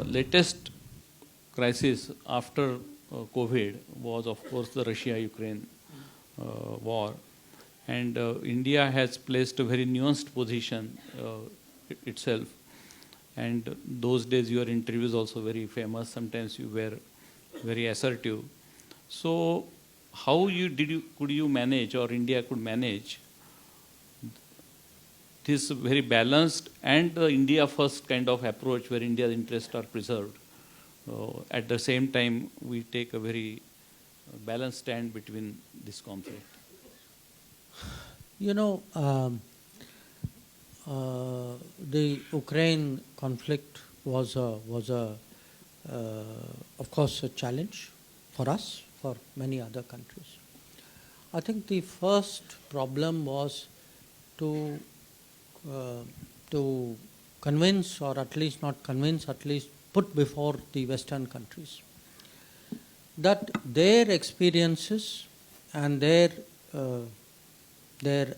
latest crisis after COVID was, of course, the Russia-Ukraine war. And India has placed a very nuanced position itself. And those days your interview is also very famous. Sometimes you were very assertive. So how could you manage, or India could manage this very balanced and the India first kind of approach where India's interests are preserved? At the same time, we take a very balanced stand between this conflict. You know, the Ukraine conflict was of course, a challenge for us, for many other countries. I think the first problem was to convince, or at least not convince, at least put before the Western countries that their experiences and their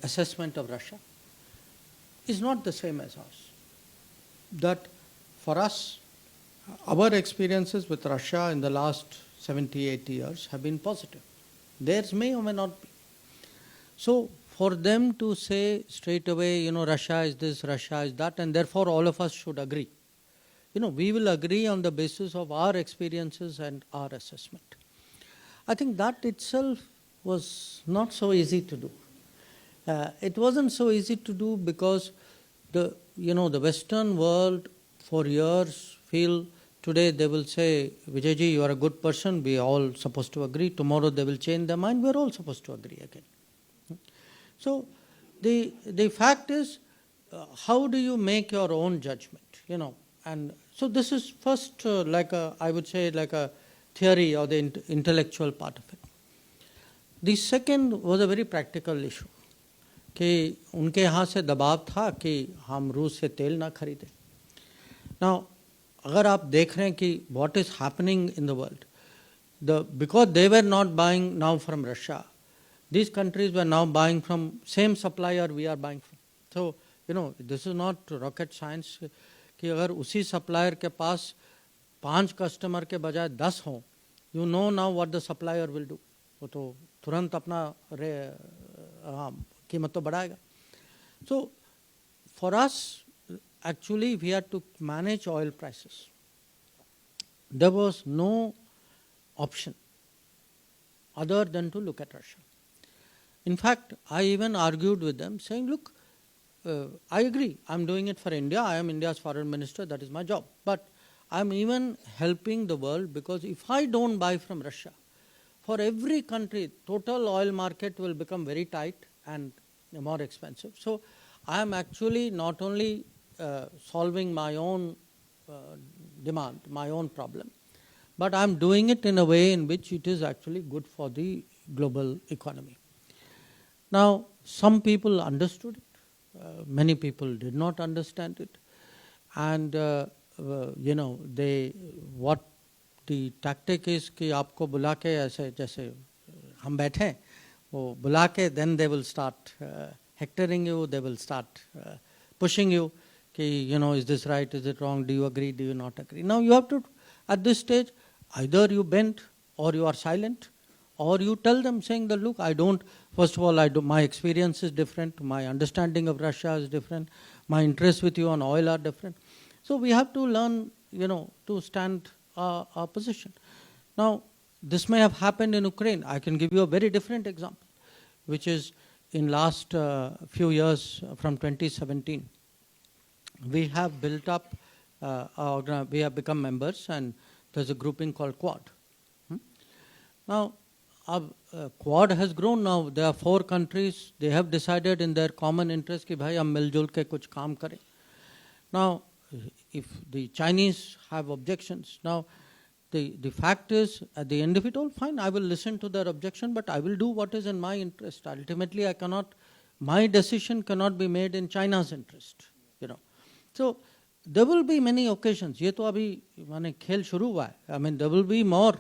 assessment of Russia is not the same as ours. That for us, our experiences with Russia in the last 70, 80 years have been positive. Theirs may or may not be. So for them to say straight away, Russia is this, Russia is that, and therefore all of us should agree. We will agree on the basis of our experiences and our assessment. I think that itself was not so easy to do. It wasn't so easy to do because the Western world for years feel, today they will say, Vijayji, you are a good person, we are all supposed to agree. Tomorrow they will change their mind, we are all supposed to agree again. So the fact is, how do you make your own judgment? And so this is first I would say like a theory or the intellectual part of it. The second was a very practical issue. कि उनके यहाँ से दबाव था कि हम रूस से तेल ना खरीदें. Now, अगर आप देख रहे हैं कि what is happening in the world, because they were not buying now from Russia, these countries were now buying from same supplier we are buying from. So, this is not rocket science. कि अगर उसी supplier के पास 5 customer के बजाय 10 हों, you know now what the supplier will do. वो तो तुरंत अपना कीमत तो बढ़ाएगा. So for us, actually we had to manage oil prices. There was no option other than to look at Russia. In fact, I even argued with them saying, look, I agree, I'm doing it for India, I am India's foreign minister, that is my job. But I'm even helping the world, because if I don't buy from Russia, for every country, total oil market will become very tight and more expensive. So I am actually not only solving my own demand, my own problem, but I am doing it in a way in which it is actually good for the global economy. Now, some people understood it, many people did not understand it, and what the tactic is कि आपको बुला के ऐसे जैसे हम बैठे हैं, वो बुला के then they will start hectoring you, they will start pushing you कि is this right, is it wrong, do you agree, do you not agree. Now you have to, at this stage, either you bend or you are silent, or you tell them saying that look, first of all, my experience is different, my understanding of Russia is different, my interests with you on oil are different. So we have to learn, to stand our position. Now, this may have happened in Ukraine. I can give you a very different example, which is in last few years from 2017. We have built up, we have become members, and there's a grouping called Quad. Now, Quad has grown now. There are 4 countries. They have decided in their common interest कि भाई हम मिलजुल के कुछ काम करें. Now, if the Chinese have objections, now the fact is, at the end of it all, fine, I will listen to their objection, but I will do what is in my interest. Ultimately, my decision cannot be made in China's interest. So there will be many occasions. ये तो अभी माने खेल शुरू हुआ है. I mean, there will be more